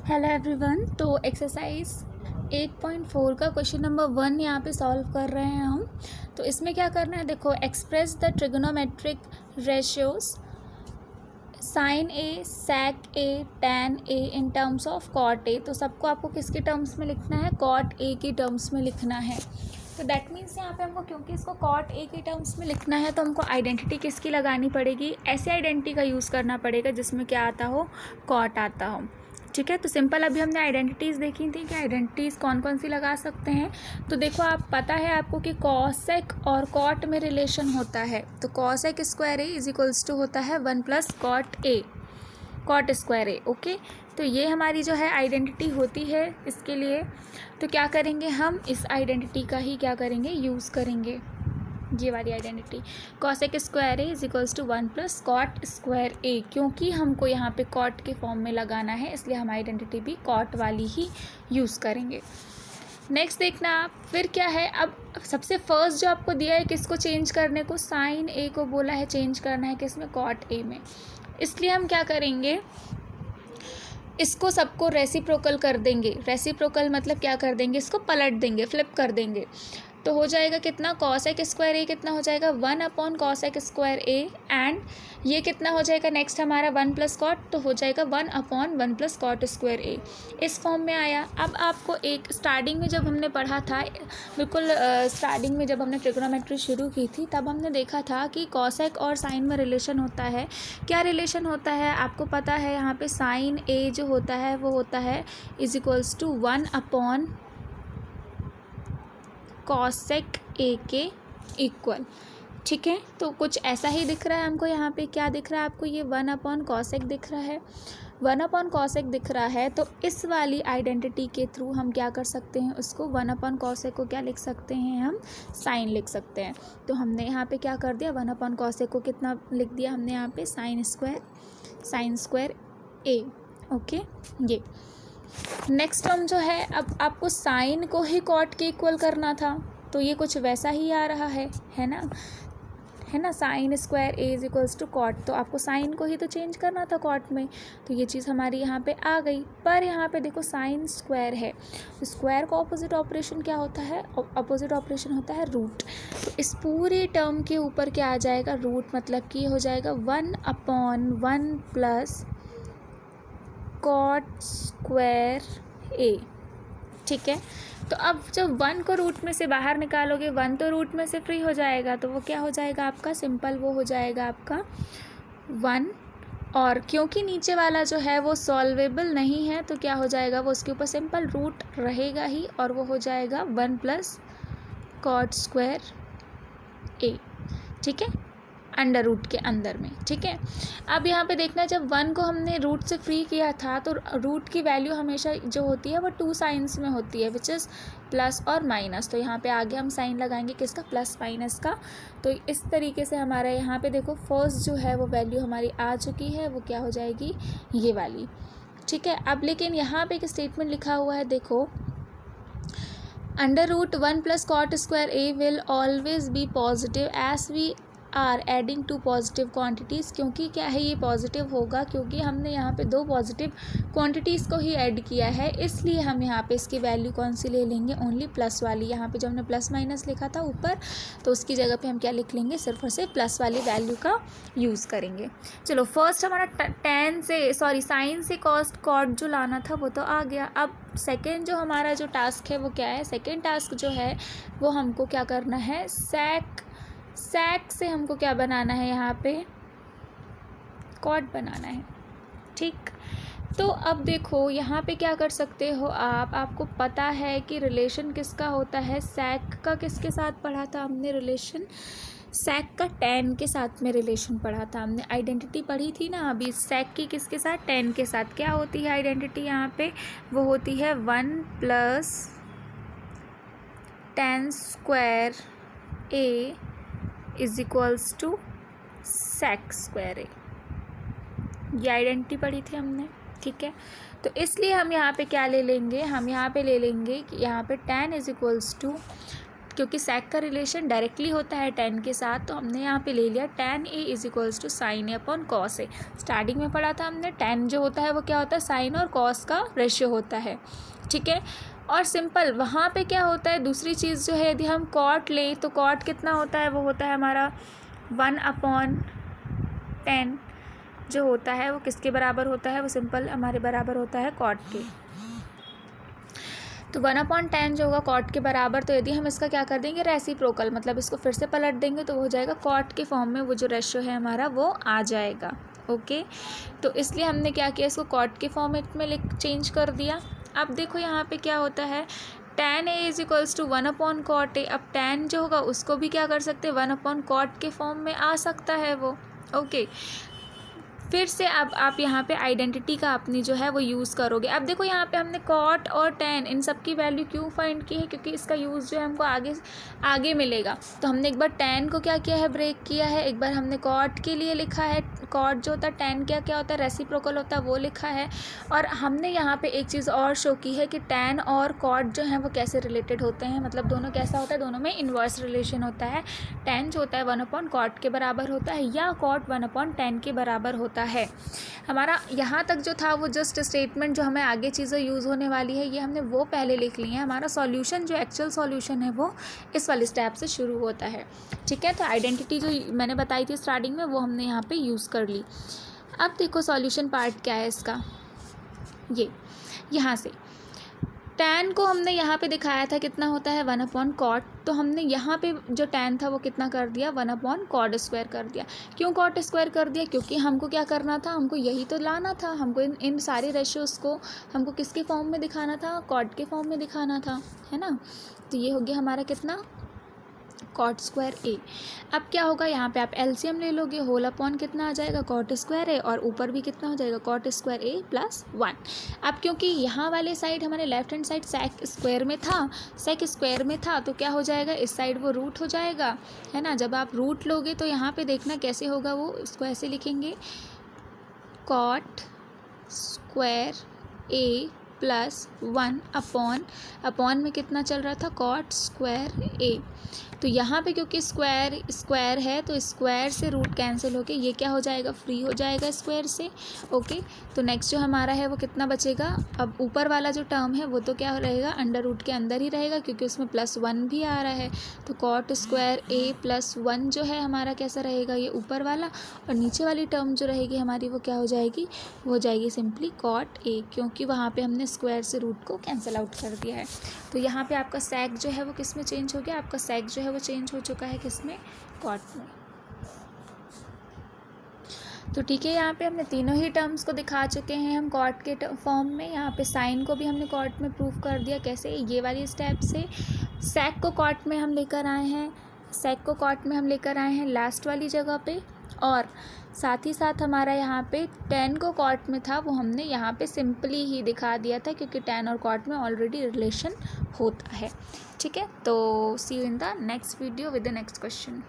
Hello everyone. तो exercise 8.4 का question number 1 यहाँ पे सॉल्व कर रहे हैं हम। तो इसमें क्या करना है, देखो, express the trigonometric ratios sine A, sec A, tan A in terms of cot A. तो सबको आपको किसके टर्म्स में लिखना है, कॉट ए की टर्म्स में लिखना है। तो दैट मीन्स यहाँ पे हमको, क्योंकि इसको कॉट ए के टर्म्स में लिखना है, तो हमको आइडेंटिटी किसकी लगानी पड़ेगी, ऐसी आइडेंटिटी का यूज़ करना पड़ेगा जिसमें क्या आता हो, कॉट आता हो। ठीक है, तो सिंपल अभी हमने आइडेंटिटीज़ देखी थी कि आइडेंटिटीज़ कौन कौन सी लगा सकते हैं। तो देखो, आप पता है आपको कि कॉसेक और कॉट में रिलेशन होता है। तो cosec square A is equals to होता है 1 plus cot A, cot square A. Okay, तो ये हमारी जो है आइडेंटिटी होती है इसके लिए। तो क्या करेंगे, हम इस आइडेंटिटी का ही क्या करेंगे, यूज़ करेंगे, ये वाली identity. Cosec square A is equals to 1 plus cot square a, क्योंकि हमको यहाँ पे कॉट के फॉर्म में लगाना है, इसलिए हम आइडेंटिटी भी कॉट वाली ही यूज़ करेंगे। नेक्स्ट देखना आप, फिर क्या है, अब सबसे फर्स्ट जो आपको दिया है किसको चेंज करने को, साइन ए को बोला है चेंज करना है किसमें, कॉट ए में। इसलिए हम क्या करेंगे, इसको सबको रेसिप्रोकल कर देंगे। रेसिप्रोकल मतलब क्या कर देंगे, इसको पलट देंगे, फ्लिप कर देंगे। तो हो जाएगा कितना, कॉसेक स्क्वायर ए कितना हो जाएगा, 1 upon cosec square A, and ये कितना हो जाएगा नेक्स्ट हमारा 1 प्लस कॉट, तो हो जाएगा 1 अपॉन 1 प्लस कॉट स्क्वायर ए। इस फॉर्म में आया। अब आपको एक स्टार्टिंग में जब हमने पढ़ा था, बिल्कुल स्टार्टिंग में जब हमने ट्रिग्नोमेट्री शुरू की थी, तब हमने देखा था कि कॉसेक और साइन में रिलेशन होता है। क्या रिलेशन होता है आपको पता है, यहाँ पे साइन ए जो होता है वो होता है is equals to 1 upon cosec A के इक्वल। ठीक है, तो कुछ ऐसा ही दिख रहा है हमको। यहाँ पे क्या दिख रहा है आपको, ये 1 अपॉन कॉसेक दिख रहा है, 1 अपॉन कॉसेक दिख रहा है। तो इस वाली आइडेंटिटी के थ्रू हम क्या कर सकते हैं, उसको 1 अपॉन कॉसेक को क्या लिख सकते हैं, हम साइन लिख सकते हैं। तो हमने यहाँ पे क्या कर दिया, 1 अपॉन कॉसेक को कितना लिख दिया हमने यहाँ पे, साइन स्क्वायर ए। ओके, ये नेक्स्ट टर्म जो है, अब आपको साइन को ही कॉट के इक्वल करना था, तो ये कुछ वैसा ही आ रहा है ना, sine square A is equals to cot. तो आपको साइन को ही तो चेंज करना था कॉट में, तो ये चीज़ हमारी यहाँ पे आ गई। पर यहाँ पे देखो साइन स्क्वायर है, तो स्क्वायर का ऑपोजिट ऑपरेशन क्या होता है, ऑपोजिट ऑपरेशन होता है रूट। तो इस पूरे टर्म के ऊपर क्या आ जाएगा, रूट, मतलब कि हो जाएगा 1 अपॉन 1 प्लस कॉट स्क्वायर ए। ठीक है, तो अब जब 1 को रूट में से बाहर निकालोगे, 1 तो रूट में से फ्री हो जाएगा, तो वो क्या हो जाएगा आपका, सिंपल वो हो जाएगा आपका 1। और क्योंकि नीचे वाला जो है वो सॉल्वेबल नहीं है, तो क्या हो जाएगा, वो उसके ऊपर सिंपल रूट रहेगा ही, और वो हो जाएगा 1 प्लस कॉट स्क्वायर ए। ठीक है, अंडर रूट के अंदर में। ठीक है, अब यहाँ पे देखना, जब 1 को हमने रूट से फ्री किया था, तो रूट की वैल्यू हमेशा जो होती है वो 2 साइंस में होती है, विच इज़ प्लस और माइनस। तो यहाँ पे आगे हम साइन लगाएंगे किसका, प्लस माइनस का। तो इस तरीके से हमारा यहाँ पे देखो फर्स्ट जो है वो वैल्यू हमारी आ चुकी है, वो क्या हो जाएगी, ये वाली। ठीक है, अब लेकिन यहाँ पे एक स्टेटमेंट लिखा हुआ है, देखो, under root 1 plus cot square A will always be positive as we are adding two positive quantities. क्योंकि क्या है, ये पॉजिटिव होगा क्योंकि हमने यहाँ पे 2 पॉजिटिव क्वांटिटीज़ को ही ऐड किया है, इसलिए हम यहाँ पे इसकी वैल्यू कौन सी ले लेंगे, ओनली प्लस वाली। यहाँ पे जो हमने प्लस माइनस लिखा था ऊपर, तो उसकी जगह पे हम क्या लिख लेंगे, सिर्फ और सिर्फ प्लस वाली वैल्यू का यूज़ करेंगे। चलो, फर्स्ट हमारा साइन से कॉट जो लाना था वो तो आ गया। अब सेकेंड जो हमारा जो टास्क है वो क्या है, सेकेंड टास्क जो है वो हमको क्या करना है, सेक से हमको क्या बनाना है, यहाँ पे कॉट बनाना है। ठीक, तो अब देखो यहाँ पे क्या कर सकते हो आपको पता है कि रिलेशन किसका होता है, सेक का किसके साथ पढ़ा था हमने रिलेशन, सेक का टैन के साथ में रिलेशन पढ़ा था हमने, आइडेंटिटी पढ़ी थी ना अभी, सेक की किसके साथ, टैन के साथ। क्या होती है आइडेंटिटी यहाँ पे, वो होती है 1 plus tan square A is equals to sec square a. ये आइडेंटिटी पढ़ी थी हमने। ठीक है, तो इसलिए हम यहाँ पे क्या ले लेंगे, हम यहाँ पे ले लेंगे कि यहाँ पे टैन इज इक्वल्स टू क्योंकि sec का रिलेशन डायरेक्टली होता है tan के साथ, तो हमने यहाँ पे ले लिया tan a is equals to sin a upon cos a। Starting में पढ़ा था हमने tan जो होता है वो क्या होता है, sin और cos का रेशियो होता है, ठीक है। और सिंपल वहाँ पे क्या होता है, दूसरी चीज़ जो है, यदि हम cot लें तो cot कितना होता है, वो होता है हमारा 1/10 जो होता है वो किसके बराबर होता है, वो सिंपल हमारे बराबर होता है cot के। तो 1/10 जो होगा cot के बराबर, तो यदि हम इसका क्या कर देंगे, रेसिप्रोकल, मतलब इसको फिर से पलट देंगे तो वो हो जाएगा cot के फॉर्म में, वो जो रेशियो है हमारा वो आ जाएगा। ओके, तो इसलिए हमने क्या किया, इसको cot के फॉर्मेट में चेंज कर दिया। अब देखो यहाँ पे क्या होता है, tan a is equals to 1/cot a। अब tan जो होगा उसको भी क्या कर सकते हैं, 1/cot के फॉर्म में आ सकता है वो। ओके, फिर से अब आप यहाँ पे आइडेंटिटी का अपनी जो है वो यूज़ करोगे। अब देखो यहाँ पे हमने cot और tan इन सब की वैल्यू क्यों फाइंड की है, क्योंकि इसका यूज़ जो है हमको आगे मिलेगा। तो हमने एक बार tan को क्या किया है, ब्रेक किया है, एक बार हमने cot के लिए लिखा है, cot जो होता है tan क्या होता है, रेसिप्रोकल होता है, वो लिखा है। और हमने यहाँ पे एक चीज़ और शो की है कि tan और cot जो है वो कैसे रिलेटेड होते हैं, मतलब दोनों कैसा होता है, दोनों में इन्वर्स रिलेशन होता है। tan जो होता है 1/cot के बराबर होता है, या cot 1/tan के बराबर होता है। हमारा यहाँ तक जो था वो जस्ट स्टेटमेंट, जो हमें आगे चीज़ें यूज़ होने वाली है ये हमने वो पहले लिख ली है। हमारा सॉल्यूशन जो एक्चुअल सॉल्यूशन है वो इस वाले स्टेप से शुरू होता है, ठीक है। तो आइडेंटिटी जो मैंने बताई थी स्टार्टिंग में वो हमने यहाँ पे यूज़ कर ली। अब देखो सॉल्यूशन पार्ट क्या है इसका, ये यहाँ से tan को हमने यहाँ पे दिखाया था कितना होता है 1/cot, तो हमने यहाँ पे जो tan था वो कितना कर दिया, 1/cot स्क्वायर कर दिया। क्यों cot स्क्वायर कर दिया, क्योंकि हमको क्या करना था, हमको यही तो लाना था, हमको इन सारे रेशियोज़ को हमको किसके फॉर्म में दिखाना था, cot के फॉर्म में दिखाना था, है ना। तो ये हो गया हमारा कितना, cot स्क्वायर a। अब क्या होगा, यहाँ पे आप एलसीएम ले लोगे, होल अपॉन कितना आ जाएगा, cot स्क्वायर a, और ऊपर भी कितना हो जाएगा, cot स्क्वायर a प्लस 1। अब क्योंकि यहाँ वाले साइड हमारे left hand side sec square में था तो क्या हो जाएगा, इस साइड वो रूट हो जाएगा, है ना। जब आप रूट लोगे तो यहाँ पे देखना कैसे होगा, वो इसको ऐसे लिखेंगे, cot square a plus 1 upon में कितना चल रहा था, cot स्क्वायर a। तो यहाँ पे क्योंकि स्क्वायर है तो स्क्वायर से रूट कैंसिल होके ये क्या हो जाएगा, फ्री हो जाएगा स्क्वायर से। ओके, तो नेक्स्ट जो हमारा है वो कितना बचेगा, अब ऊपर वाला जो टर्म है वो तो क्या रहेगा, अंडर रूट के अंदर ही रहेगा, क्योंकि उसमें +1 भी आ रहा है। तो cot स्क्वायर a प्लस 1 जो है हमारा कैसा रहेगा, ये ऊपर वाला, और नीचे वाली टर्म जो रहेगी हमारी वो क्या हो जाएगी, वो हो जाएगी सिंपली cot a, क्योंकि वहाँ पे हमने स्क्वायर से रूट को कैंसिल आउट कर दिया है। तो यहाँ पे आपका sec जो है वो किस में चेंज हो गया, आपका sec जो है वो चेंज हो चुका है किस में, cot में। तो ठीक है, यहाँ पे हमने तीनों ही टर्म्स को दिखा चुके हैं हम cot के फॉर्म में। यहाँ पे साइन को भी हमने cot में प्रूव कर दिया, कैसे, ये वाली स्टेप से। sec को cot में हम लेकर आए हैं लास्ट वाली जगह पे, और साथ ही साथ हमारा यहाँ पे tan को cot में था वो हमने यहाँ पे सिंपली ही दिखा दिया था, क्योंकि tan और cot में ऑलरेडी रिलेशन होता है, ठीक है। तो see you in the next video with the next question.